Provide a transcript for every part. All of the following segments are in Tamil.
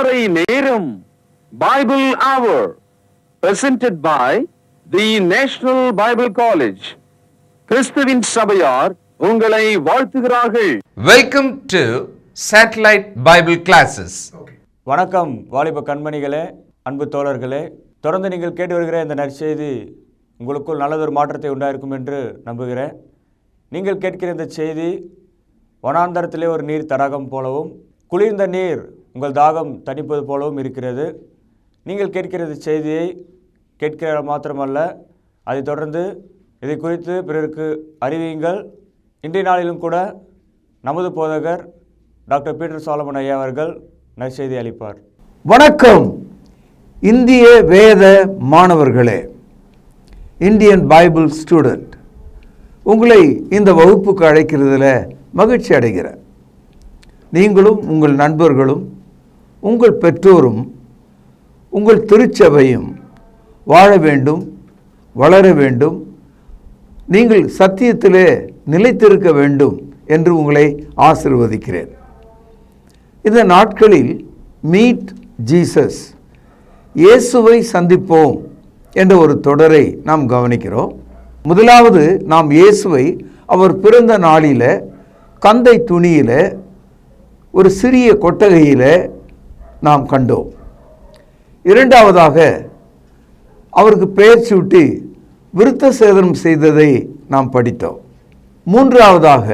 அதிகாலை நேரம் பைபிள் அவர் presented by the National Bible College. கிறிஸ்துவின் சபையார் உங்களை வாழ்த்துகிறார்கள். Welcome to Satellite Bible Classes. வணக்கம் வாலிப கண்மணிகளே, அன்பு தோழர்களே. தொடர்ந்து நீங்கள் கேட்டு வருகிற இந்த நற்செய்தி உங்களுக்குள் நல்லதொரு மாற்றத்தை உண்டாயிருக்கும் என்று நம்புகிறேன். நீங்கள் கேட்கிற இந்த செய்தி வனாந்தரத்திலே ஒரு நீர் தடாகம் போலவும் குளிர்ந்த நீர் உங்கள் தாகம் தணிப்பது போலவும் இருக்கிறது. நீங்கள் கேட்கிற செய்தியை கேட்கிற மாத்திரமல்ல, அதை தொடர்ந்து இதை குறித்து பிறருக்கு அறிவியுங்கள். இன்றைய நாளிலும் கூட நமது போதகர் டாக்டர் பீட்டர் சாலமன் ஐயா அவர்கள் நற்செய்தி அளிப்பார். வணக்கம் இந்திய வேத மாணவர்களே, இந்தியன் பைபிள் ஸ்டூடெண்ட். உங்களை இந்த வகுப்புக்கு அழைக்கிறதுல மகிழ்ச்சி அடைகிறேன். நீங்களும் உங்கள் நண்பர்களும் உங்கள் பெற்றோரும் உங்கள் திருச்சபையும் வாழ வேண்டும், வளர வேண்டும், நீங்கள் சத்தியத்திலே நிலைத்திருக்க வேண்டும் என்று உங்களை ஆசீர்வதிக்கிறேன். இந்த நாட்களில் மீட் ஜீசஸ், இயேசுவை சந்திப்போம் என்ற ஒரு தொடரை நாம் கவனிக்கிறோம். முதலாவது நாம் இயேசுவை அவர் பிறந்த நாளில் கந்தை துணியில் ஒரு சிறிய கொட்டகையில் நாம் கண்டோம். இரண்டாவதாக அவருக்கு பெயர் சூட்டி விருத்த சேதனம் செய்ததை நாம் படித்தோம். மூன்றாவதாக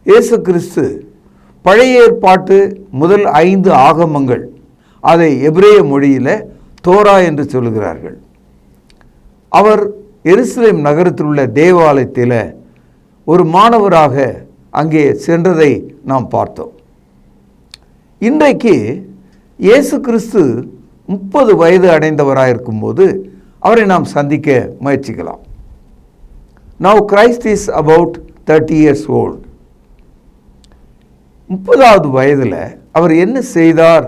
இயேசு கிறிஸ்து பழைய ஏற்பாட்டு முதல் 5 ஆகமங்கள், அதை எபிரேய மொழியில் தோரா என்று சொல்கிறார்கள். அவர் எருசலேம் நகரத்தில் உள்ள தேவாலயத்தில் ஒரு மாணவராக அங்கே சென்றதை நாம் பார்த்தோம். இன்றைக்கு இயேசு கிறிஸ்து 30 வயது அடைந்தவராக இருக்கும்போது அவரை நாம் சந்திக்க முயற்சிக்கலாம். Now Christ is about 30 years old. 30வது வயதில் அவர் என்ன செய்தார்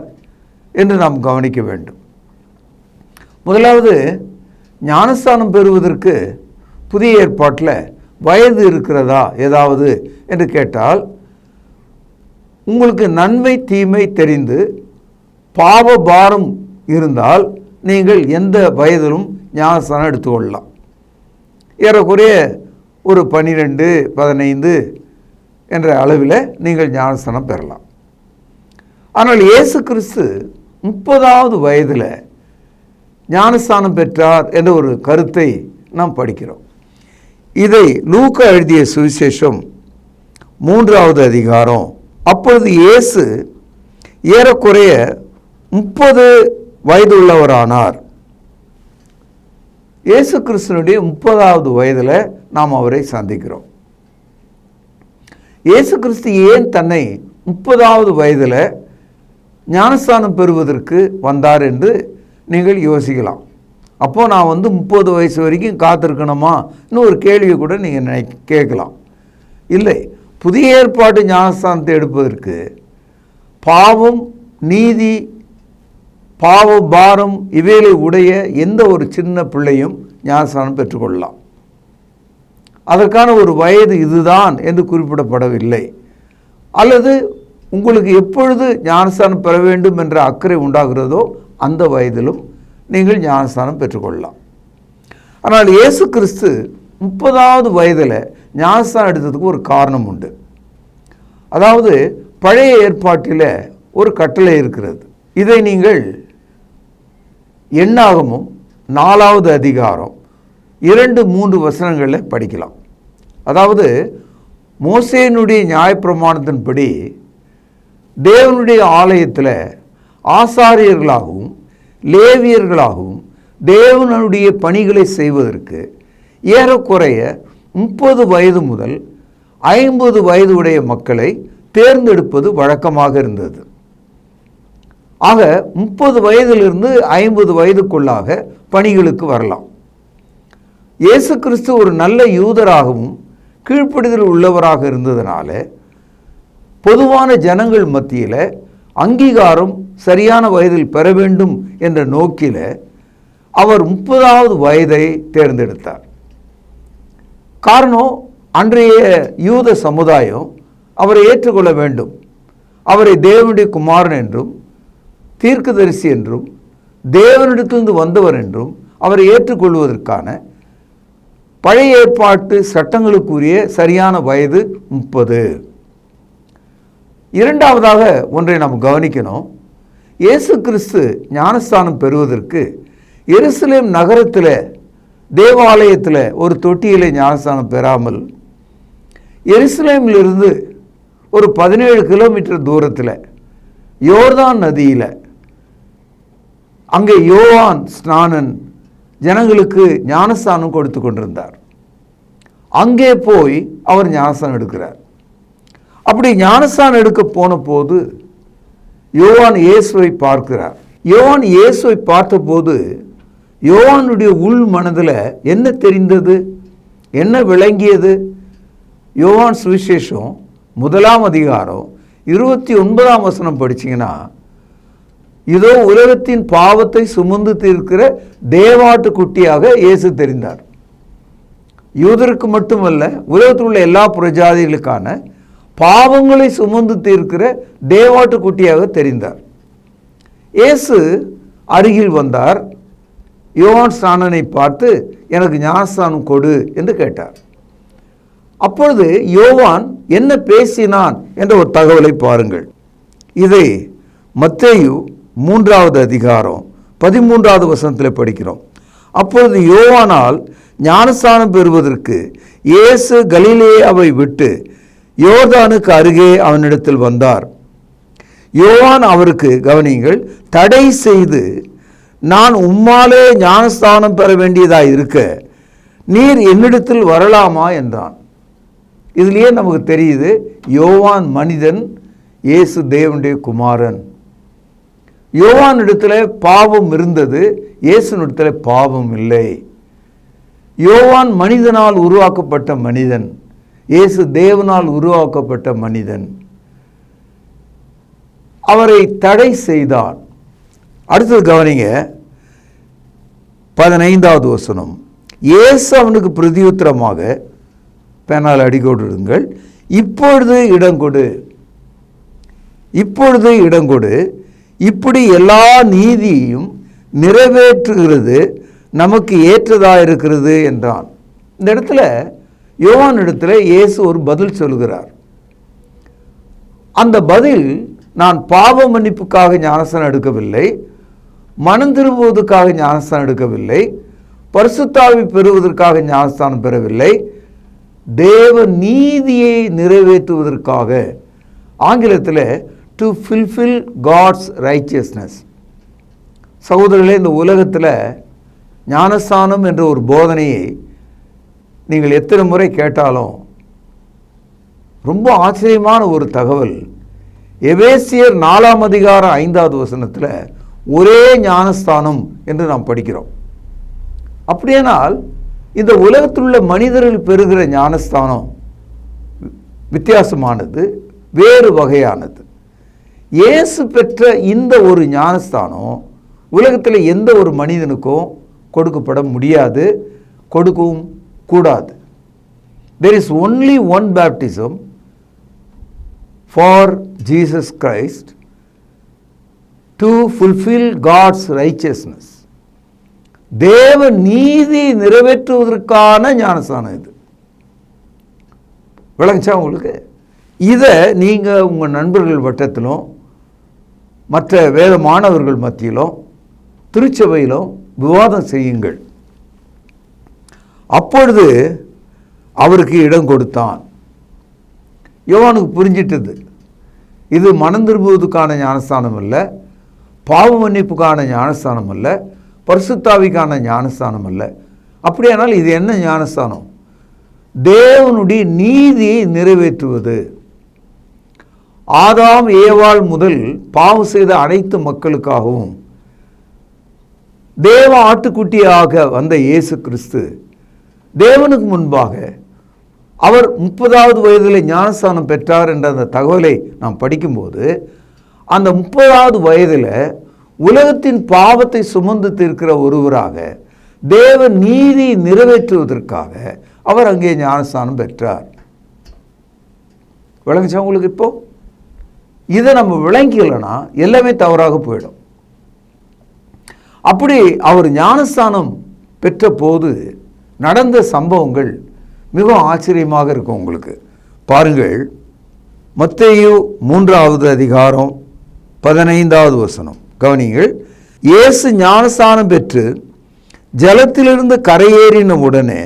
என்று நாம் கவனிக்க வேண்டும். முதலாவது, ஞானஸ்தானம் பெறுவதற்கு புதிய ஏற்பாட்டில் வயது இருக்கிறதா ஏதாவது என்று கேட்டால், உங்களுக்கு நன்மை தீமை தெரிந்து பாவ பாரம் இருந்தால் நீங்கள் எந்த வயதிலும் ஞானஸ்தானம் எடுத்துக்கொள்ளலாம். ஏறக்குறைய ஒரு 12, 15 என்ற அளவில் நீங்கள் ஞானஸ்தானம் பெறலாம். ஆனால் இயேசு கிறிஸ்து 30வது வயதில் ஞானஸ்தானம் பெற்றார் என்ற ஒரு கருத்தை நாம் படிக்கிறோம். இதை லூக்கா எழுதிய சுவிசேஷம் 3வது அதிகாரம். அப்பொழுது இயேசு ஏறக்குறைய 30 வயது உள்ளவரானார். இயேசு கிறிஸ்துனுடைய 30வது வயதில் நாம் அவரை சந்திக்கிறோம். இயேசு கிறிஸ்து ஏன் தன்னை 30வது வயதில் ஞானஸ்தானம் பெறுவதற்கு வந்தார் என்று நீங்கள் யோசிக்கலாம். அப்போது நான் 30 வயசு வரைக்கும் காத்திருக்கணுமா இன்னும் ஒரு கேள்வியை கூட நீங்கள் கேட்கலாம். இல்லை, புதிய ஏற்பாட்டு ஞானஸ்தானத்தை எடுப்பதற்கு பாவம், நீதி, பாவ பாரம் இவைகளை உடைய எந்த ஒரு சின்ன பிள்ளையும் ஞானஸ்தானம் பெற்றுக்கொள்ளலாம். அதற்கான ஒரு வயது இதுதான் என்று குறிப்பிடப்படவில்லை. அல்லது உங்களுக்கு எப்பொழுது ஞானஸ்தானம் பெற வேண்டும் என்ற அக்கறை உண்டாகிறதோ அந்த வயதிலும் நீங்கள் ஞானஸ்தானம் பெற்றுக்கொள்ளலாம். ஆனால் இயேசு கிறிஸ்து 30வது வயதில் ஞானஸ்தானம் எடுத்ததுக்கு ஒரு காரணம் உண்டு. அதாவது பழைய ஏற்பாட்டில் ஒரு கட்டளை இருக்கிறது. இதை நீங்கள் எண்ணாகமும் 4வது அதிகாரம் 2-3 வசனங்களில் படிக்கலாம். அதாவது மோசேயினுடைய நியாயப்பிரமாணத்தின்படி தேவனுடைய ஆலயத்தில் ஆசாரியர்களாகவும் லேவியர்களாகவும் தேவனுடைய பணிகளை செய்வதற்கு ஏறக்குறைய 30 வயது முதல் 50 வயது உடைய மக்களை தேர்ந்தெடுப்பது வழக்கமாக இருந்தது. ஆக 30 வயதிலிருந்து 50 வயதுக்குள்ளாக பணிகளுக்கு வரலாம். இயேசு கிறிஸ்து ஒரு நல்ல யூதராகவும் கீழ்ப்படிதல் உள்ளவராக இருந்ததுனால பொதுவான ஜனங்கள் மத்தியில் அங்கீகாரம் சரியான வயதில் பெற வேண்டும் என்ற நோக்கில் அவர் 30வது வயதை தேர்ந்தெடுத்தார். காரணம், அன்றைய யூத சமுதாயம் அவரை ஏற்றுக்கொள்ள வேண்டும், அவரை தேவனுடைய குமாரன் என்றும் தீர்க்கதரிசி என்றும் தேவனிடத்திலிருந்து வந்தவர் என்றும் அவரை ஏற்றுக்கொள்வதற்கான பழைய ஏற்பாட்டு சட்டங்களுக்குரிய சரியான வயது 30. இரண்டாவதாக ஒன்றை நாம் கவனிக்கணும். இயேசு கிறிஸ்து ஞானஸ்தானம் பெறுவதற்கு எருசலேம் நகரத்தில் தேவாலயத்தில் ஒரு தொட்டியிலே ஞானஸ்தானம் பெறாமல் எருசலேமிலிருந்து ஒரு 17 கிலோமீட்டர் தூரத்தில் யோர்தான் நதியில் அங்கே யோவான் ஸ்நானன் ஜனங்களுக்கு ஞானஸ்தானம் கொடுத்து கொண்டிருந்தார். அங்கே போய் அவர் ஞானஸ்தானம் எடுக்கிறார். அப்படி ஞானஸ்தானம் எடுக்க போன போது யோவான் இயேசுவை பார்க்கிறார். யோவான் இயேசுவை பார்த்தபோது யோவானுடைய உள் மனதில் என்ன தெரிந்தது, என்ன விளங்கியது? யோவான் சுவிசேஷம் 1 அதிகாரம் 29 வசனம் படிச்சீங்கன்னா, இதோ உலகத்தின் பாவத்தை சுமந்து தீர்க்கிற தேவாட்டு குட்டியாக இயேசு தெரிந்தார். யூதருக்கு மட்டுமல்ல, உலகத்தில் உள்ள எல்லா புறஜாதிகளுக்கான பாவங்களை சுமந்து தீர்க்கிற தேவாட்டு குட்டியாக தெரிந்தார். இயேசு அருகில் வந்தார். யோவான் ஸ்நானனை பார்த்து, எனக்கு ஞானஸ்நானம் கொடு என்று கேட்டார். அப்பொழுது யோவான் என்ன பேசினான் என்ற ஒரு தகவலை பாருங்கள். இதை மத்தேயு 3 அதிகாரம் 13 வசனத்தில் படிக்கிறோம். அப்பொழுது யோவானால் ஞானஸ்நானம் பெறுவதற்கு இயேசு கலிலேயாவை விட்டு யோர்தானுக்கு அருகே அவனிடத்தில் வந்தார். யோவான் அவருக்கு, கவனிங்கள், தடை செய்து, நான் உம்மாலே ஞானஸ்தானம் பெற வேண்டியதாக இருக்க நீர் என்னிடத்தில் வரலாமா என்றான். இதுலேயே நமக்கு தெரியுது, யோவான் மனிதன், இயேசு தேவனுடைய குமாரன். யோவான் இடத்துல பாவம் இருந்தது, இயேசுனிடத்துல பாவம் இல்லை. யோவான் மனிதனால் உருவாக்கப்பட்ட மனிதன், இயேசு தேவனால் உருவாக்கப்பட்ட மனிதன். அவரை தடை செய்தான். அடுத்தது கவனிங்க, 15 வசனம். இயேசு அவனுக்கு பிரதியுத்தரமாக, பேனால் அடிக்கோடுங்கள், இப்பொழுது இடங்கொடு, இப்பொழுது இடங்கொடு, இப்படி எல்லா நீதியையும் நிறைவேற்றுகிறது நமக்கு ஏற்றதாக இருக்கிறது என்றான். இந்த இடத்துல யோவான் இடத்துல இயேசு ஒரு பதில் சொல்கிறார். அந்த பதில், நான் பாவ மன்னிப்புக்காக ஞானஸ்நானம் எடுக்கவில்லை, மனம் திரும்புவதற்காக ஞானஸ்நானம் எடுக்கவில்லை, பரிசுத்தாவி பெறுவதற்காக ஞானஸ்நானம் பெறவில்லை, தேவ நீதியை நிறைவேற்றுவதற்காக. ஆங்கிலத்தில் டு ஃபுல்ஃபில் காட்ஸ் ரைச்சியஸ்னஸ். சகோதரர்களே, இந்த உலகத்தில் ஞானஸ்நானம் என்ற ஒரு போதனையை நீங்கள் எத்தனை முறை கேட்டாலும் ரொம்ப ஆச்சரியமான ஒரு தகவல். எபேசியர் 4 அதிகாரம் 5 வசனத்தில் ஒரே ஞானஸ்தானம் என்று நாம் படிக்கிறோம். அப்படியானால் இந்த உலகத்தில் உள்ள மனிதர்கள் பெறுகிற ஞானஸ்தானம் வித்தியாசமானது, வேறு வகையானது. இயேசு பெற்ற இந்த ஒரு ஞானஸ்தானம் உலகத்தில் எந்த ஒரு மனிதனுக்கும் கொடுக்கப்பட முடியாது, கொடுக்கவும் கூடாது. There is only one baptism for Jesus Christ to fulfill God's righteousness. தேவ நீதி நிறைவேற்றுவதற்கான ஞானஸ்தானம் இது. விளங்குச்சா உங்களுக்கு? இதை நீங்கள் உங்கள் நண்பர்கள் வட்டத்திலும் மற்ற வேத மாணவர்கள் மத்தியிலும் திருச்சபையிலும் விவாதம் செய்யுங்கள். அப்பொழுது அவருக்கு இடம் கொடுத்தான். யோவானுக்கு புரிஞ்சிட்டது, இது மனம் திரும்புவதற்கான ஞானஸ்தானம் அல்ல, பாவ மன்னிப்புக்கான ஞானஸ்தானம் அல்ல, பரிசுத்தாவிக்கான ஞானஸ்தானம் அல்ல. அப்படியானால் இது என்ன ஞானஸ்தானம்? தேவனுடைய நீதியை நிறைவேற்றுவது. ஆதாம் ஏவாள் முதல் பாவம் செய்த அனைத்து மக்களுக்காகவும் தேவ ஆட்டுக்குட்டியாக வந்த இயேசு கிறிஸ்து தேவனுக்கு முன்பாக அவர் 30வது வயதில் ஞானஸ்தானம் பெற்றார் என்ற அந்த தகவலை நாம் படிக்கும்போது, அந்த 30வது வயதில் உலகத்தின் பாவத்தை சுமந்து தீர்க்கிற ஒருவராக தேவ நீதி நிறைவேற்றுவதற்காக அவர் அங்கே ஞானஸ்தானம் பெற்றார். விளங்குச்சா உங்களுக்கு? இப்போ இதை நம்ம விளங்கிக்கலன்னா எல்லாமே தவறாக போயிடும். அப்படி அவர் ஞானஸ்தானம் பெற்ற போது நடந்த சம்பவங்கள் மிகவும் ஆச்சரியமாக இருக்கும் உங்களுக்கு. பாருங்கள், மத்தேயு 3வது அதிகாரம் 15வது வசனம் கவனிங்கள். இயேசு ஞானஸ்தானம் பெற்று ஜலத்திலிருந்து கரையேறின உடனே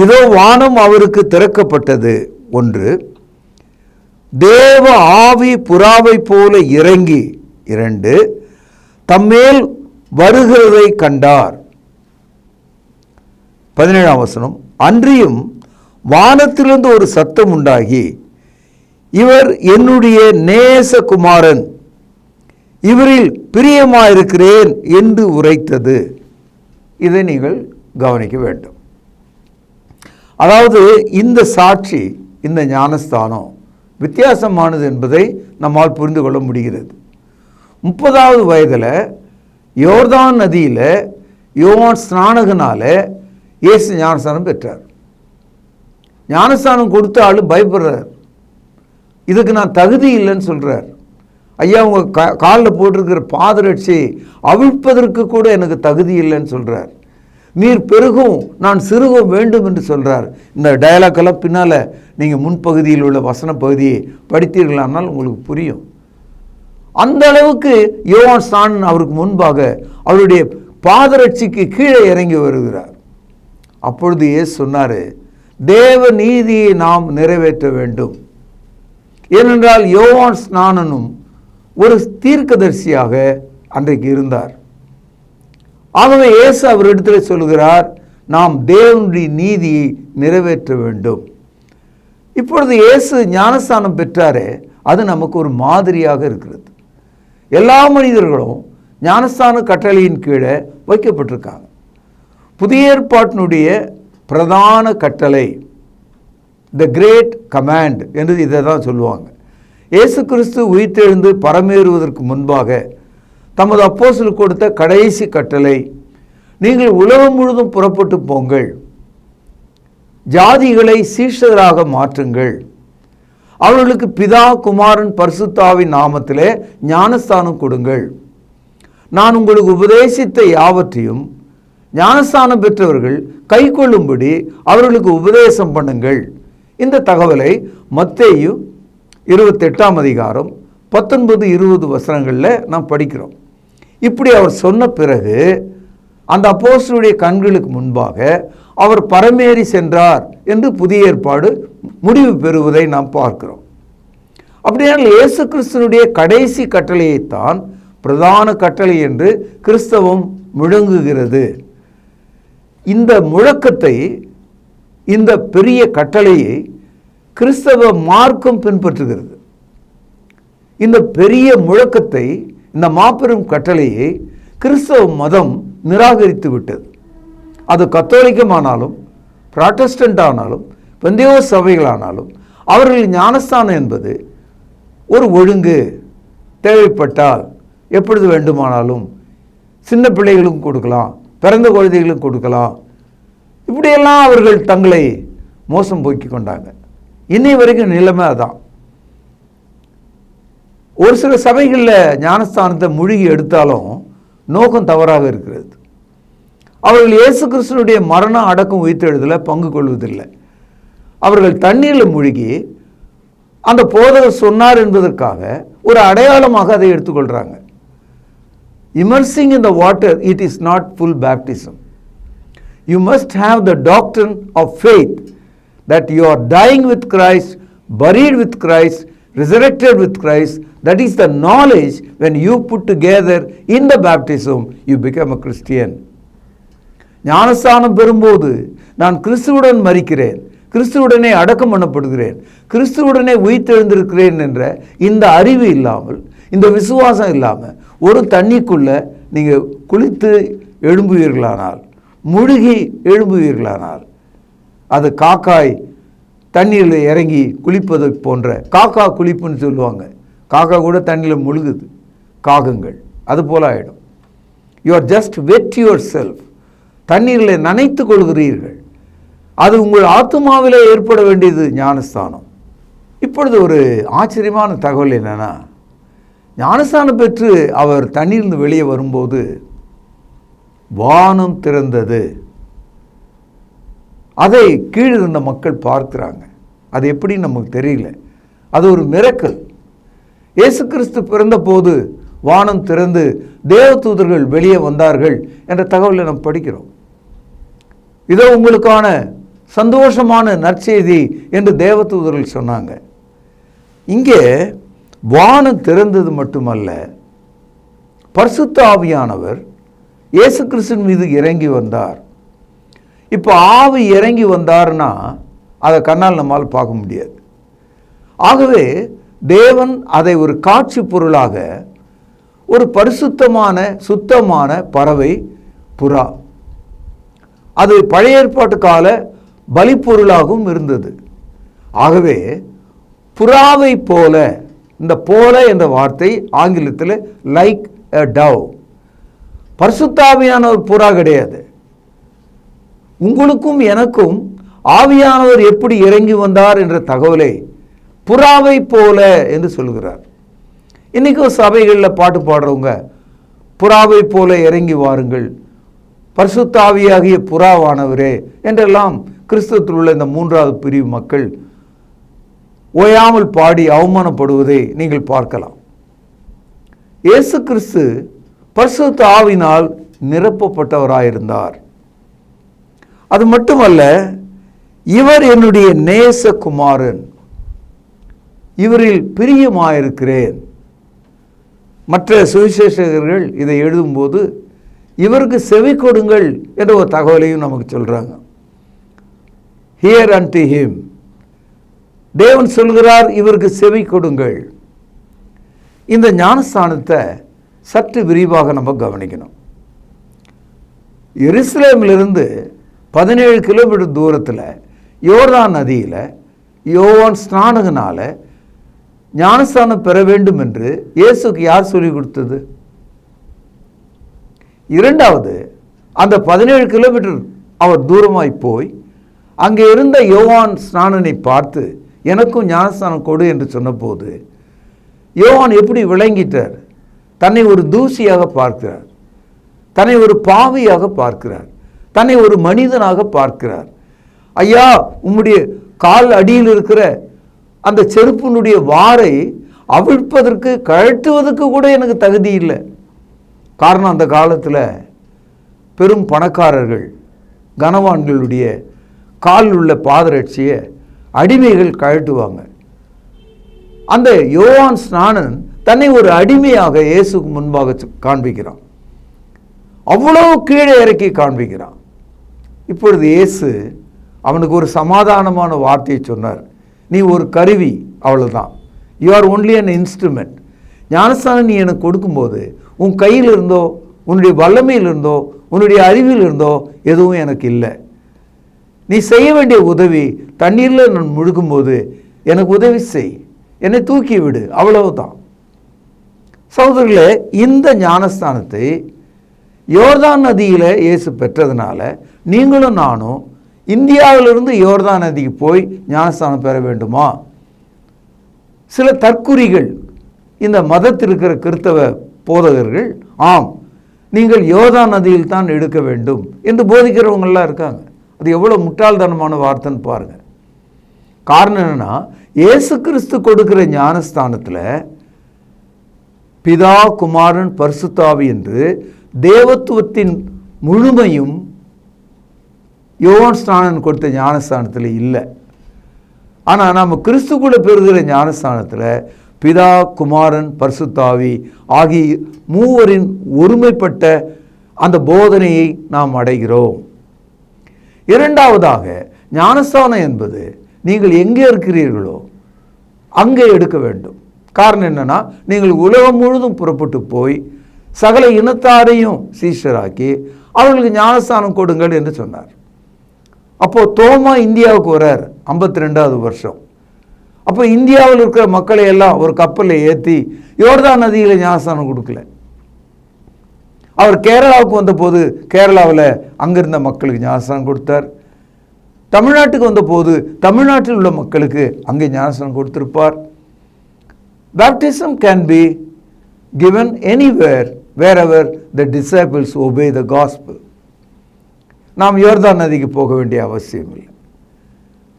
இதோ வானம் அவருக்கு திறக்கப்பட்டது. 1, தேவ ஆவி புறாவை போல இறங்கி 2, தம்மேல் வருகிறதை கண்டார். 17ஆம் வசனம், அன்றியும் வானத்திலிருந்து ஒரு சத்தம் உண்டாகி, இவர் என்னுடைய நேசகுமாரன், இவரில் பிரியமாயிருக்கிறேன் என்று உரைத்தது. இதை நீங்கள் கவனிக்க வேண்டும். அதாவது இந்த சாட்சி, இந்த ஞானஸ்தானம் வித்தியாசமானது என்பதை நம்மால் புரிந்து கொள்ள முடிகிறது. 30வது வயதில் யோர்தான் நதியில் யோவான் ஸ்நானகனால இயேசு ஞானஸ்தானம் பெற்றார். ஞானஸ்தானம் கொடுத்த ஆள் பயப்படுறார். இதுக்கு நான் தகுதி இல்லைன்னு சொல்கிறார். ஐயா, உங்கள் காலில் போட்டிருக்கிற பாதரட்சி அவிழ்ப்பதற்கு கூட எனக்கு தகுதி இல்லைன்னு சொல்கிறார். நீர் பெருகும் நான் சிறுகும் வேண்டும் என்று சொல்கிறார். இந்த டயலாக்கெல்லாம் பின்னால் நீங்கள் முன்பகுதியில் உள்ள வசன பகுதியை படித்தீர்களானால் உங்களுக்கு புரியும். அந்த அளவுக்கு யோவான் ஸ்நானன் அவருக்கு முன்பாக அவருடைய பாதரட்சிக்கு கீழே இறங்கி வருகிறார். அப்பொழுது இயேசு சொன்னார், தேவ நீதியை நாம் நிறைவேற்ற வேண்டும். ஏனென்றால் யோவான் ஸ்நானனும் ஒரு தீர்க்கதரிசியாக அன்றைக்கு இருந்தார். ஆகவே இயேசு அவரிடத்தில் சொல்கிறார், நாம் தேவனுடைய நீதியை நிறைவேற்ற வேண்டும். இப்பொழுது இயேசு ஞானஸ்தானம் பெற்றாரே, அது நமக்கு ஒரு மாதிரியாக இருக்கிறது. எல்லா மனிதர்களும் ஞானஸ்தான கட்டளையின் கீழே வைக்கப்பட்டிருக்காங்க. புதிய ஏற்பாட்டினுடைய பிரதான கட்டளை, த கிரேட் கமாண்ட் என்று இதை தான் சொல்லுவாங்க. இயேசு கிறிஸ்து உயிர்த்தெழுந்து பரமேறுவதற்கு முன்பாக தமது அப்போஸ்தலருக்கு கொடுத்த கடைசி கட்டளை, நீங்கள் உலகம் முழுதும் புறப்பட்டு போங்கள், ஜாதிகளை சீஷராக மாற்றுங்கள், அவர்களுக்கு பிதா குமாரன் பரிசுத்தாவின் நாமத்திலே ஞானஸ்தானம் கொடுங்கள், நான் உங்களுக்கு உபதேசித்த யாவற்றையும் ஞானஸ்தானம் பெற்றவர்கள் கை கொள்ளும்படி அவர்களுக்கு உபதேசம் பண்ணுங்கள். இந்த தகவலை மத்தேயு 28ஆம் அதிகாரம் 19-20 வசனங்களில் நாம் படிக்கிறோம். இப்படி அவர் சொன்ன பிறகு அந்த அப்போஸ்தலருடைய கண்களுக்கு முன்பாக அவர் பரமேறி சென்றார் என்று புதிய ஏற்பாடு முடிவு பெறுவதை நாம் பார்க்கிறோம். அப்படியானால் இயேசு கிறிஸ்துனுடைய கடைசி கட்டளையைத்தான் பிரதான கட்டளை என்று கிறிஸ்தவம் முழங்குகிறது. இந்த முழக்கத்தை, இந்த பெரிய கட்டளையை கிறிஸ்தவ மார்க்கம் பின்பற்றுகிறது. இந்த பெரிய முழக்கத்தை, இந்த மாபெரும் கட்டளையை கிறிஸ்தவ மதம் நிராகரித்து விட்டது. அது கத்தோலிக்கமானாலும் புராட்டஸ்டன்ட் ஆனாலும் பெந்தேகோஸ்தே சபைகளானாலும் அவர்கள் ஞானஸ்தானம் என்பது ஒரு ஒழுங்கு, தேவைப்பட்டால் எப்பொழுது வேண்டுமானாலும் சின்ன பிள்ளைகளுக்கும் கொடுக்கலாம், பிறந்த குழந்தைகளுக்கும் கொடுக்கலாம், இப்படியெல்லாம் அவர்கள் தங்களை மோசம் போக்கி கொண்டாங்க. இன்னை வரைக்கும் நிலைமை அதான். ஒரு சில சபைகளில் ஞானஸ்தானத்தை முழுகி எடுத்தாலும் நோக்கம் தவறாக இருக்கிறது. அவர்கள் இயேசு கிறிஸ்துனுடைய மரண அடக்கம் உயிர்த்தெழுதலில் பங்கு கொள்வதில்லை. அவர்கள் தண்ணீரில் முழுகி அந்த போதகர் சொன்னார் என்பதற்காக ஒரு அடையாளமாக அதை எடுத்துக்கொள்கிறாங்க. Immersing in the water, it is not full baptism. You must have the doctrine of faith that you are dying with Christ, buried with Christ, resurrected with Christ. That is the knowledge. When you put together in the baptism, you become a Christian. ஞானஸ்தானம் பெறும்போது நான் கிறிஸ்துவுடன் மரிக்கிறேன், கிறிஸ்துவுடனே அடக்கம் பண்ணப்படுகிறேன், கிறிஸ்துவுடனே உயிர்த்தெழுந்திருக்கிறேன் என்ற இந்த அறிவு இல்லாமல், இந்த விசுவாசம் இல்லாமல் ஒரு தண்ணிக்குள்ளே நீங்கள் குளித்து எழும்புவீர்களானால், முழுகி எழும்புவீர்களானால், அது காக்காய் தண்ணீரில் இறங்கி குளிப்பது போன்ற, காக்கா குளிப்புன்னு சொல்லுவாங்க. காக்கா கூட தண்ணியில் முழுகுது, காகங்கள், அது போல் ஆகிடும். You are just wet your self, தண்ணீரில் நனைத்து கொள்கிறீர்கள். அது உங்கள் ஆத்துமாவிலே ஏற்பட வேண்டியது ஞானஸ்தானம். இப்பொழுது ஒரு ஆச்சரியமான தகவல் என்னென்னா, ஞானஸ்தானம் பெற்று அவர் தண்ணீரிலிருந்து வெளியே வரும்போது வானம் திறந்தது. அதை கீழிருந்த மக்கள் பார்க்கிறாங்க. அது எப்படி நமக்கு தெரியல. அது ஒரு மிரக்கல். இயேசு கிறிஸ்து பிறந்த போது வானம் திறந்து தேவதூதர்கள் வெளியே வந்தார்கள் என்ற தகவலை நாம் படிக்கிறோம். இதோ உங்களுக்கான சந்தோஷமான நற்செய்தி என்று தேவதூதர்கள் சொன்னாங்க. இங்கே வானம் திறந்தது மட்டுமல்ல, பரிசுத்த ஆவியானவர் இயேசு கிறிஸ்துவின் மீது இறங்கி வந்தார். இப்போ ஆவி இறங்கி வந்தார்னா அதை கண்ணால் நம்மால் பார்க்க முடியாது. ஆகவே தேவன் அதை ஒரு காட்சி பொருளாக, ஒரு பரிசுத்தமான சுத்தமான பறவை புறா, அது பழைய ஏற்பாட்டு கால பலிப்பொருளாகவும் இருந்தது. ஆகவே புறாவை போல, இந்த போல என்ற வார்த்தை ஆங்கிலத்தில் லைக் எ டவ், பரிசுத்தாவியான ஒரு புறா கிடையாது. உங்களுக்கும் எனக்கும் ஆவியானவர் எப்படி இறங்கி வந்தார் என்ற தகவலை புறாவை போல என்று சொல்கிறார். இன்னைக்கு சபைகளில் பாட்டு பாடுறவங்க புறாவை போல இறங்கி வாருங்கள், பரிசுத்த ஆவியாகிய புறாவானவரே என்றெல்லாம் கிறிஸ்தவத்தில் உள்ள இந்த மூன்றாவது பிரிவு மக்கள் ஓயாமல் பாடி அவமானப்படுவதை நீங்கள் பார்க்கலாம். இயேசு கிறிஸ்து பரிசுத்த ஆவியினால் நிரப்பப்பட்டவராயிருந்தார். அது மட்டுமல்ல, இவர் என்னுடைய நேசகுமாரன், இவரில் பிரியமாயிருக்கிறேன். மற்ற சுவிசேஷகர்கள் இதை எழுதும்போது இவருக்கு செவி கொடுங்கள் என்ற ஒரு தகவலையும் நமக்கு சொல்றாங்க. Hear unto him. தேவன் சொல்கிறார், இவருக்கு செவி கொடுங்கள். இந்த ஞானஸ்தானத்தை சற்று விரிவாக நம்ம கவனிக்கணும். எருசலேமிலிருந்து 17 கிலோமீட்டர் தூரத்தில் யோர்தான் நதியில் யோவான் ஸ்நானகனால ஞானஸ்தானம் பெற வேண்டும் என்று இயேசுக்கு யார் சொல்லிக் கொடுத்தது? இரண்டாவது, அந்த 17 கிலோமீட்டர் அவர் தூரமாய் போய் அங்கே இருந்த யோவான் ஸ்நானனை பார்த்து எனக்கும் ஞானஸ்தானம் கொடு என்று சொன்னபோது யோவான் எப்படி விளங்கிட்டார்? தன்னை ஒரு தூசியாக பார்க்கிறார், தன்னை ஒரு பாவியாக பார்க்கிறார், தன்னை ஒரு மனிதனாக பார்க்கிறார். ஐயா, உம்முடைய கால் அடியில் இருக்கிற அந்த செருப்பினுடைய வாரை அவிழ்ப்பதற்கு, கழட்டுவதற்கு கூட எனக்கு தகுதி இல்லை. காரணம், அந்த காலத்தில் பெரும் பணக்காரர்கள் கனவான்களுடைய காலில் உள்ள பாதரட்சியை அடிமைகள் கழட்டுவாங்க. அந்த யோவான் ஸ்நானன் தன்னை ஒரு அடிமையாக இயேசுக்கு முன்பாக காண்பிக்கிறான். அவ்வளோ கீழே இறக்கி காண்பிக்கிறான். இப்பொழுது இயேசு அவனுக்கு ஒரு சமாதானமான வார்த்தையை சொன்னார். நீ ஒரு கருவி, அவ்வளோதான். You are only an instrument. ஞானஸ்தானம் நீ எனக்கு கொடுக்கும்போது உன் கையில் இருந்தோ, உன்னுடைய வல்லமையில் இருந்தோ, உன்னுடைய அறிவில் இருந்தோ எதுவும் எனக்கு இல்லை. நீ செய்ய வேண்டிய உதவி, தண்ணீரில் நான் முழுகும்போது எனக்கு உதவி செய், என்னை தூக்கி விடு, அவ்வளவுதான். சகோதரர்களே, இந்த ஞானஸ்தானத்தை யோர்தான் நதியில் இயேசு பெற்றதுனால நீங்களும் நானும் இந்தியாவிலிருந்து யோர்தான் நதிக்கு போய் ஞானஸ்தானம் பெற வேண்டுமா? சில தற்குறிகள், இந்த மதத்தில் இருக்கிற கிறிஸ்தவ போதகர்கள், ஆம் நீங்கள் யோர்தான் நதியில் தான் எடுக்க வேண்டும் என்று போதிக்கிறவங்களாம் இருக்காங்க. அது எவ்வளோ முட்டாள்தனமான வார்த்தைன்னு பாருங்கள். காரணம் என்னன்னா, இயேசு கிறிஸ்து கொடுக்கிற ஞானஸ்தானத்தில் பிதா, குமாரன், பரிசுத்த ஆவி என்று தேவத்துவத்தின் முழுமையும் யோவான் ஸ்நானன் கொடுத்த ஞானஸ்தானத்தில் இல்லை. ஆனால் நாம் கிறிஸ்து கூட பெறுகிற ஞானஸ்தானத்தில் பிதா, குமாரன், பரிசுத்த ஆவி ஆகிய மூவரின் ஒருமைப்பட்ட அந்த போதனையை நாம் அடைகிறோம். இரண்டாவதாக, ஞானஸ்தானம் என்பது நீங்கள் எங்கே இருக்கிறீர்களோ அங்கே எடுக்க வேண்டும். காரணம் என்னன்னா, நீங்கள் உலகம் முழுதும் புறப்பட்டு போய் சகல இனத்தாரையும் சீஷராக்கி அவர்களுக்கு ஞானஸ்தானம் கொடுங்கள் என்று சொன்னார். அப்போது தோமா இந்தியாவுக்கு வரார் 52வது வருஷம். அப்போ இந்தியாவில் இருக்கிற மக்களை எல்லாம் ஒரு கப்பலில் ஏற்றி யோர்தான் நதியில் ஞானஸ்தானம் கொடுக்கல. அவர் கேரளாவுக்கு வந்தபோது கேரளாவில் அங்கிருந்த மக்களுக்கு ஞானஸ்தானம் கொடுத்தார். தமிழ்நாட்டுக்கு வந்தபோது தமிழ்நாட்டில் உள்ள மக்களுக்கு அங்கே ஞானஸ்தானம் கொடுத்திருப்பார். Baptism can be given anywhere wherever the disciples obey the gospel. நாம் யோர்தான் நதிக்கு போக வேண்டிய அவசியம் இல்லை.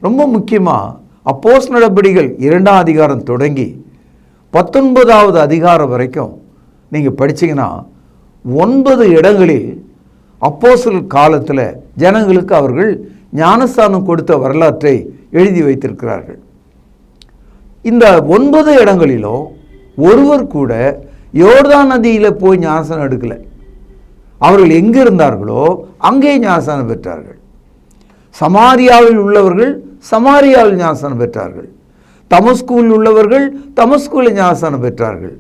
ரொம்ப முக்கியமாக அப்போஸ்தலர் நடபடிகள் 2ஆம் அதிகாரம் தொடங்கி 19வது அதிகாரம் வரைக்கும் நீங்கள் படிச்சீங்கன்னா 9 இடங்களில் அப்போஸ்தலர் காலத்தில் ஜனங்களுக்கு அவர்கள் ஞானஸ்தானம் கொடுத்த வரலாற்றை எழுதி வைத்திருக்கிறார்கள். இந்த 9 இடங்களிலும் ஒருவர் கூட யோர்தான் நதியில் போய் ஞானஸ்தானம் எடுக்கலை. அவர்கள் எங்கே இருந்தார்களோ அங்கே ஞானஸ்தானம் பெற்றார்கள். சமாரியாவில் உள்ளவர்கள் சமாரியாவில் ஞானஸ்தானம் பெற்றார்கள். தமஸ்குவில் உள்ளவர்கள் தமஸ்குவில் ஞானஸ்தானம் பெற்றார்கள்.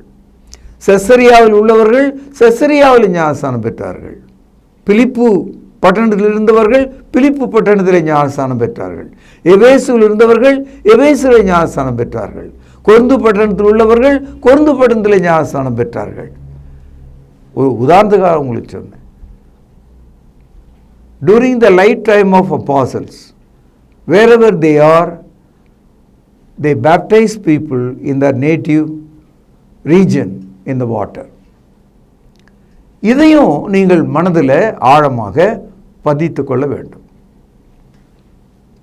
செசரியாவில் உள்ளவர்கள் செசரியாவில் ஞானஸ்தானம் பெற்றார்கள். பிலிப்பு பட்டணத்தில் இருந்தவர்கள் பிலிப்பு பட்டணத்தில் ஞானஸ்தானம் பெற்றார்கள். எபேசுவில் இருந்தவர்கள் எபேசுவில் ஞானஸ்தானம் பெற்றார்கள். கொருந்து பட்டணத்தில் உள்ளவர்கள் கொருந்து பட்டணத்தில் ஞானஸ்தானம் பெற்றார்கள். ஒரு உதாரணத்துக்காக உங்களுக்கு சொன்னேன். During the lifetime of apostles, wherever they are, they baptize people in their native region in the water. இதையும் நீங்கள் மனதில் ஆழமாக பதித்து கொள்ள வேண்டும்.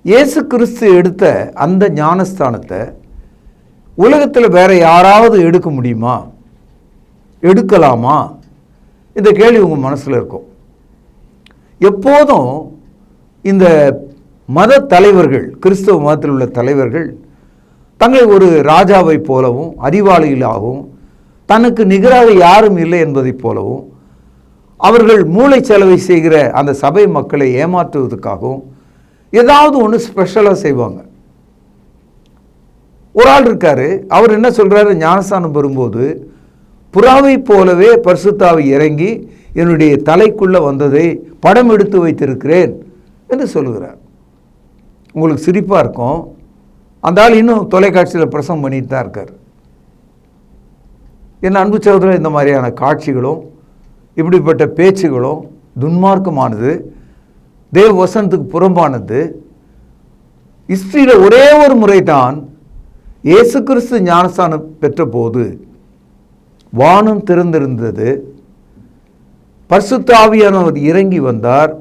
இயேசு கிறிஸ்து எடுத்த அந்த ஞானஸ்தானத்தை உலகத்தில் வேற யாராவது எடுக்க முடியுமா? எடுக்கலாமா? இந்த கேள்வி உங்கள் மனசில் இருக்கும். எப்போதும் இந்த மத தலைவர்கள், கிறிஸ்தவ மதத்தில் உள்ள தலைவர்கள் தங்களை ஒரு ராஜாவை போலவும் அறிவாளிகளாகவும் தனக்கு நிகராக யாரும் இல்லை என்பதைப் போலவும் அவர்கள் மூளை செலவை செய்கிற அந்த சபை மக்களை ஏமாற்றுவதற்காகவும் ஏதாவது ஒன்று ஸ்பெஷலாக செய்வாங்க. ஒரு ஆள் இருக்காரு, அவர் என்ன சொல்கிறாரு, ஞானஸ்தானம் பெறும்போது புறாவை போலவே பரிசுத்தாவி இறங்கி என்னுடைய தலைக்குள்ளே வந்ததை படம் எடுத்து வைத்திருக்கிறேன் என்று சொல்லுகிறார். உங்களுக்கு சிரிப்பாக இருக்கும். அந்த ஆள் இன்னும் தொலைக்காட்சியில் பிரசங்கம் பண்ணிட்டு தான் இருக்கார். என் அன்பு சகோதரர், இந்த மாதிரியான காட்சிகளும் இப்படிப்பட்ட பேச்சுகளும் துன்மார்க்கமானது, தேவ வசனத்துக்கு புறம்பானது. ஹிஸ்டரியில் ஒரே ஒரு முறை தான் இயேசு கிறிஸ்து ஞானஸ்தானம் பெற்ற போது வானம் திறந்திருந்தது, பரிசுத்த ஆவியானவர் இறங்கி வந்தார்.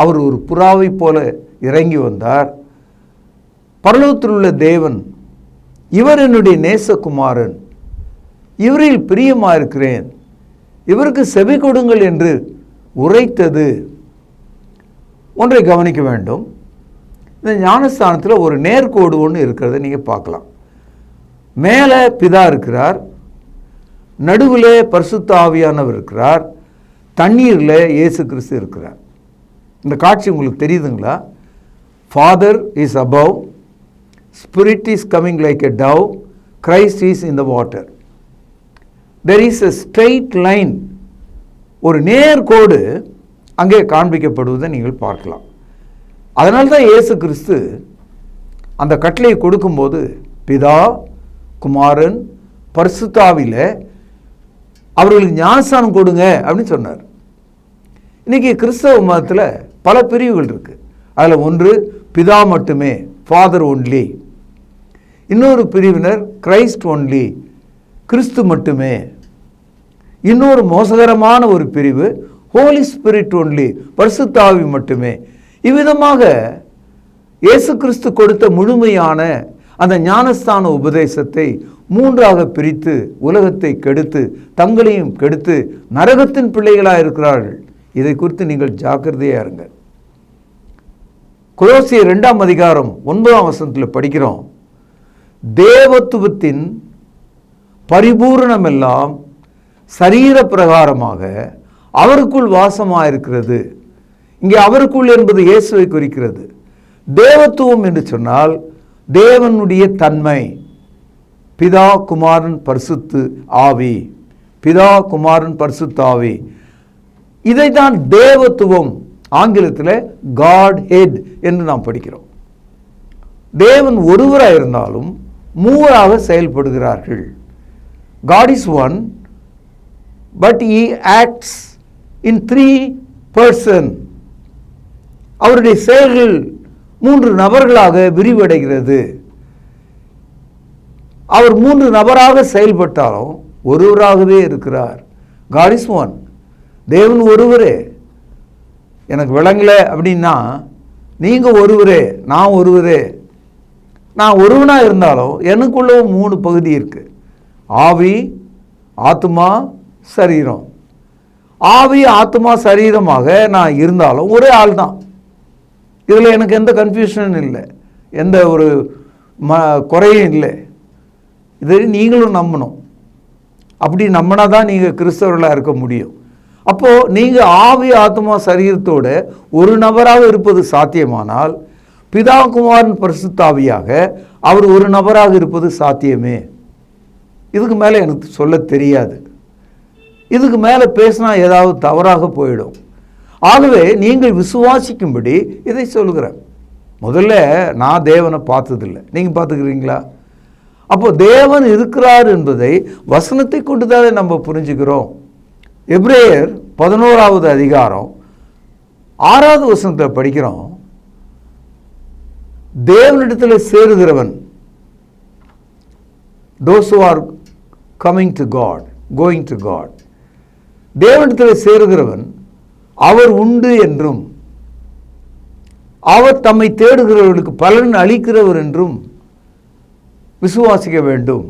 அவர் ஒரு புறாவை போல இறங்கி வந்தார். பரலோகத்தில் உள்ள தேவன், இவர் என்னுடைய நேசகுமாரன், இவரில் பிரியமாயிருக்கிறேன், இவருக்கு செவி கொடுங்கள் என்று உரைத்தது. ஒன்றை கவனிக்க வேண்டும். இந்த ஞானஸ்தானத்தில் ஒரு நேர்கோடு ஒன்று இருக்கிறத நீங்கள் பார்க்கலாம். மேலே பிதா இருக்கிறார், நடுவில் பரிசுத்த ஆவியானவர் இருக்கிறார், தண்ணீரில் இயேசு கிறிஸ்து இருக்கிறார். இந்த காட்சி உங்களுக்கு தெரியுதுங்களா? Father is above, spirit is coming like a dove, Christ is in the water. There is a straight line, ஒரு நேர்கோடு அங்கே காண்பிக்கப்படுவதை நீங்கள் பார்க்கலாம். அதனால தான் இயேசு கிறிஸ்து அந்த கட்டளையை கொடுக்கும்போது பிதா, குமாரன், பரிசுத்த ஆவியில் அவர்களுக்கு ஞானஸ்தானம் கொடுங்க அப்படின்னு சொன்னார். இன்றைக்கி கிறிஸ்தவ மதத்தில் பல பிரிவுகள் இருக்குது. அதில் ஒன்று பிதா மட்டுமே, ஃபாதர் ஒன்லி. இன்னொரு பிரிவினர் கிரைஸ்ட் ஒன்லி, கிறிஸ்து மட்டுமே. இன்னொரு மோசகரமான ஒரு பிரிவு ஹோலி ஸ்பிரிட் ஒன்லி, பரிசுத்த ஆவி மட்டுமே. இவ்விதமாக இயேசு கிறிஸ்து கொடுத்த முழுமையான அந்த ஞானஸ்தான உபதேசத்தை மூன்றாக பிரித்து உலகத்தை கெடுத்து தங்களையும் கெடுத்து நரகத்தின் பிள்ளைகளாக இருக்கிறார்கள். இதை குறித்து நீங்கள் ஜாக்கிரதையாக இருங்க. கொலோசியர் 2ஆம் அதிகாரம் 9ஆம் வசனத்தில் படிக்கிறோம், தேவத்துவத்தின் பரிபூரணமெல்லாம் சரீர பிரகாரமாக அவருக்குள் வாசமாயிருக்கிறது. இங்கே அவருக்குள் என்பது இயேசுவை குறிக்கிறது. தேவத்துவம் என்று சொன்னால் தேவனுடைய தன்மை, பிதா, குமாரன், பரிசுத்த ஆவி, பிதா, குமாரன், பரிசுத்த ஆவி. இதைத்தான் தேவத்துவம், ஆங்கிலத்தில் காட் ஹெட் என்று நாம் படிக்கிறோம். தேவன் ஒருவராக இருந்தாலும் மூவராக செயல்படுகிறார்கள். God is one, but he acts in 3 persons. அவருடைய செயல்கள் 3 நபர்களாக விரிவடைகிறது. அவர் 3 நபராக செயல்பட்டாலும் ஒருவராகவே இருக்கிறார். God is one. தேவன் ஒருவரே. எனக்கு விளங்கலை அப்படின்னா நீங்கள் ஒருவரே, நான் ஒருவரே. நான் ஒருவனாக இருந்தாலும் எனக்குள்ள 3 பகுதி இருக்குது. ஆவி, ஆத்மா, சரீரம். ஆவி, ஆத்மா, சரீரமாக நான் இருந்தாலும் ஒரே ஆள் தான். இதில் எனக்கு எந்த கன்ஃபியூஷனும் இல்லை, எந்த ஒரு குறையும் இல்லை. இதை நீங்களும் நம்பணும். அப்படி நம்பினா தான் நீங்கள் கிறிஸ்தவர்களாக இருக்க முடியும். அப்போது நீங்கள் ஆவி, ஆத்மா, சரீரத்தோடு ஒரு நபராக இருப்பது சாத்தியமானால் பிதா, குமாரன், பரிசுத்த ஆவியாக அவர் ஒரு நபராக இருப்பது சாத்தியமே. இதுக்கு மேலே எனக்கு சொல்ல தெரியாது. இதுக்கு மேலே பேசினா ஏதாவது தவறாக போயிடும். ஆகவே நீங்கள் விசுவாசிக்கும்படி இதை சொல்கிறேன். முதல்ல நான் தேவனை பார்த்ததில்லை, நீங்கள் பார்த்துக்கிறீங்களா? அப்போ தேவன் இருக்கிறார் என்பதை வசனத்தை கொண்டு தானே நம்ம புரிஞ்சுக்கிறோம். எபிரேயர் 11வது அதிகாரம் 6வது வசனத்தில் படிக்கிறோம், தேவனிடத்தில் சேருகிறவன், those who are coming to God, going to God, தேவனிடத்தில் சேருகிறவன் அவர் உண்டு என்றும் அவர் தம்மை தேடுகிறவர்களுக்கு பலன் அளிக்கிறவர் என்றும் விசுவாசிக்க வேண்டும்.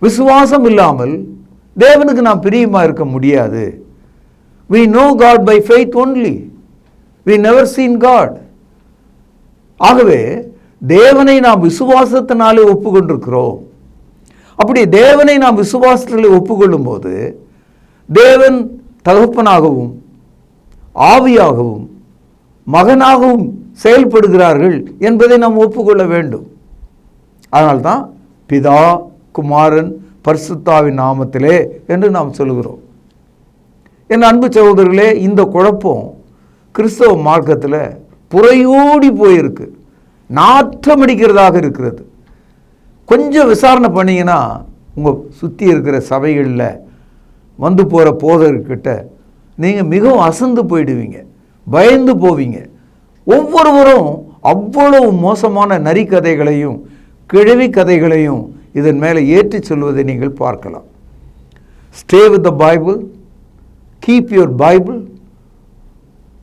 விசுவாசம் இல்லாமல் தேவனுக்கு நாம் பிரியமாக இருக்க முடியாது. We know God by faith only. We never seen God. ஆகவே தேவனை நாம் விசுவாசத்தினாலே ஒப்புக்கொண்டிருக்கிறோம். அப்படி தேவனை நாம் விசுவாசத்திலே ஒப்புக்கொள்ளும் போது தேவன் தகப்பனாகவும் ஆவியாகவும் மகனாகவும் செயல்படுகிறார்கள் என்பதை நாம் ஒப்புக்கொள்ள வேண்டும். அதனால்தான் பிதா, குமாரன், பரிசுத்தாவின் நாமத்திலே என்று நாம் சொல்கிறோம். என் அன்பு சகோதரர்களே, இந்த குழப்பம் கிறிஸ்தவ மார்க்கத்தில் புறையோடி போயிருக்கு, நாற்றம் அடிக்கிறதாக இருக்கிறது. கொஞ்சம் விசாரணை பண்ணிங்கன்னா உங்கள் சுற்றி இருக்கிற சபைகளில் வந்து போகிற போதர்கிட்ட நீங்கள் மிகவும் அசந்து போயிடுவீங்க, பயந்து போவீங்க. ஒவ்வொருவரும் அவ்வளவு மோசமான நரிக்கதைகளையும் கிழவி கதைகளையும் இதன் மேலே ஏற்றி சொல்வதை நீங்கள் பார்க்கலாம். Stay with the Bible, keep your Bible,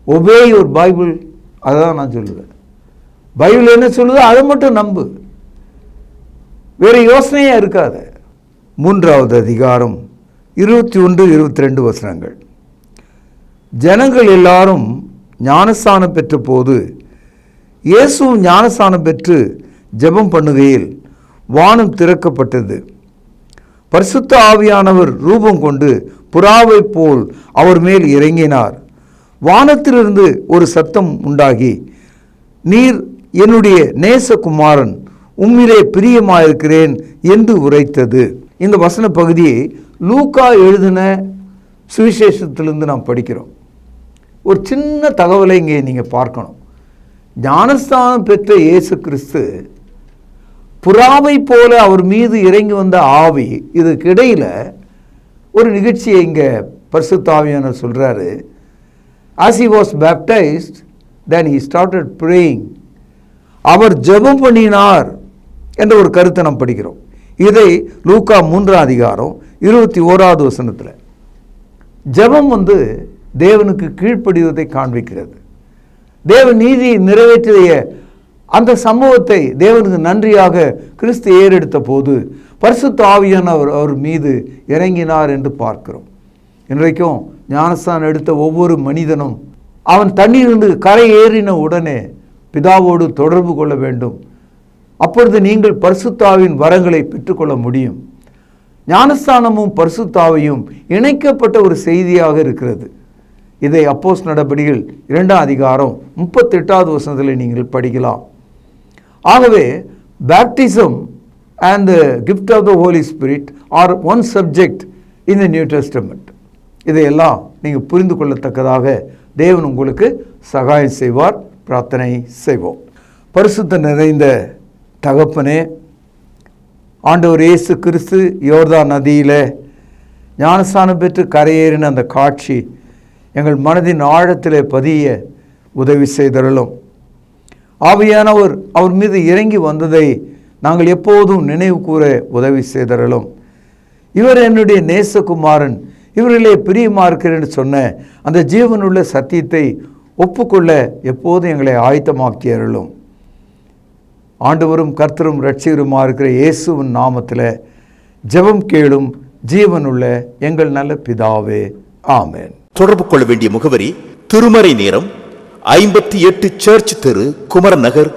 obey your Bible. அதான் நான் சொல்லுவேன். பைபிள் என்ன சொல்லுதோ அதை மட்டும் நம்பு, வேறு யோசனையாக இருக்காது. 3வது அதிகாரம் 21, 22 வசனங்கள். ஜனங்கள் எல்லாரும் ஞானஸ்தானம் பெற்ற போது இயேசுவும் ஞானஸ்தானம் பெற்று ஜெபம் பண்ணுகையில் வானம் திறக்கப்பட்டது. பரிசுத்த ஆவியானவர் ரூபம் கொண்டு புறாவைப் போல் அவர் மேல் இறங்கினார். வானத்திலிருந்து ஒரு சத்தம் உண்டாகி, நீர் என்னுடைய நேசகுமாரன், உம்மிலே பிரியமாயிருக்கிறேன் என்று உரைத்தது. இந்த வசன பகுதியை லூக்கா எழுதின சுவிசேஷத்திலிருந்து நாம் படிக்கிறோம். ஒரு சின்ன தகவலை இங்கே நீங்கள் பார்க்கணும். ஞானஸ்தானம் பெற்ற இயேசு கிறிஸ்து புறாவை போல அவர் மீது இறங்கி வந்த ஆவி, இதுக்கு இடையில் ஒரு நிகழ்ச்சியை இங்கே பரிசுத்த ஆவியானவர் சொல்கிறாரு. As he was baptized, then he started praying. அவர் ஜெபம் பண்ணினார் என்ற ஒரு கருத்தை நாம் படிக்கிறோம். இதை லூக்கா 3வது அதிகாரம் 21வது வசனத்தில். ஜெபம் தேவனுக்கு கீழ்ப்படிவதை காண்பிக்கிறது. தேவ நீதியை நிறைவேற்றிய அந்த சம்பவத்தை தேவனுக்கு நன்றியாக கிறிஸ்து ஏறெடுத்த போது பரிசுத்த ஆவியானவர் அவர் மீது இறங்கினார் என்று பார்க்கிறோம். இன்றைக்கும் ஞானஸ்தானம் எடுத்த ஒவ்வொரு மனிதனும் அவன் தண்ணீரிலிருந்து கரை ஏறின உடனே பிதாவோடு தொடர்பு கொள்ள வேண்டும். அப்பொழுது நீங்கள் பரிசுத்தாவின் வரங்களை பெற்றுக்கொள்ள முடியும். ஞானஸ்தானமும் பரிசுத்தாவையும் இணைக்கப்பட்ட ஒரு செய்தியாக இருக்கிறது. இதை அப்போஸ்தலர் நடபடிகள் 2ஆம் அதிகாரம் 38வது வசனத்தில் நீங்கள் படிக்கலாம். ஆகவே baptism and the gift of the Holy Spirit are one subject in the New Testament. இதையெல்லாம் நீங்கள் புரிந்து கொள்ளத்தக்கதாக தேவன் உங்களுக்கு சகாயம் செய்வார். பிரார்த்தனை செய்வோம். பரிசுத்த நிறைந்த தகப்பனே, ஆண்டவர் இயேசு கிறிஸ்து யோர்தான் நதியில் ஞானஸ்தானம் பெற்று கரையேறின அந்த காட்சி எங்கள் மனதின் ஆழத்திலே பதிய உதவி செய்தருளும். ஆவியானவர் அவர் மீது இறங்கி வந்ததை நாங்கள் எப்போதும் நினைவு கூற உதவி செய்தருளும். இவர் என்னுடைய நேசகுமாரன், இவர்களே பிரியமாக இருக்கிறேன்னு சொன்ன அந்த ஜீவனுள்ள சத்தியத்தை ஒப்புக்கொள்ள எப்போதும் எங்களை ஆயத்தமாக்கி அருளும். ஆண்டவரும் கர்த்தரும் இரட்சகருமாக இருக்கிற இயேசுவின் நாமத்தில் ஜெபம் கேளும் ஜீவனுள்ள எங்கள் நல்ல பிதாவே, ஆமென். தொடர்பு கொள்ள வேண்டிய முகவரி: திருமறை நேரம், 58 சர்ச் தெரு, குமரன் நகர்,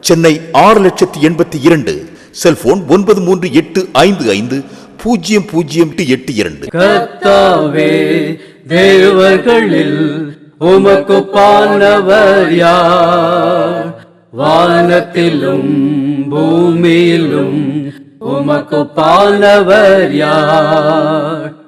சென்னை 6,82,000. செல்போன் 9385500882. கர்த்தாவே, தேவர்களில் உமக்குப்பானவர் யார்? வானத்திலும் பூமியிலும் உமக்குப்பானவர் யார்?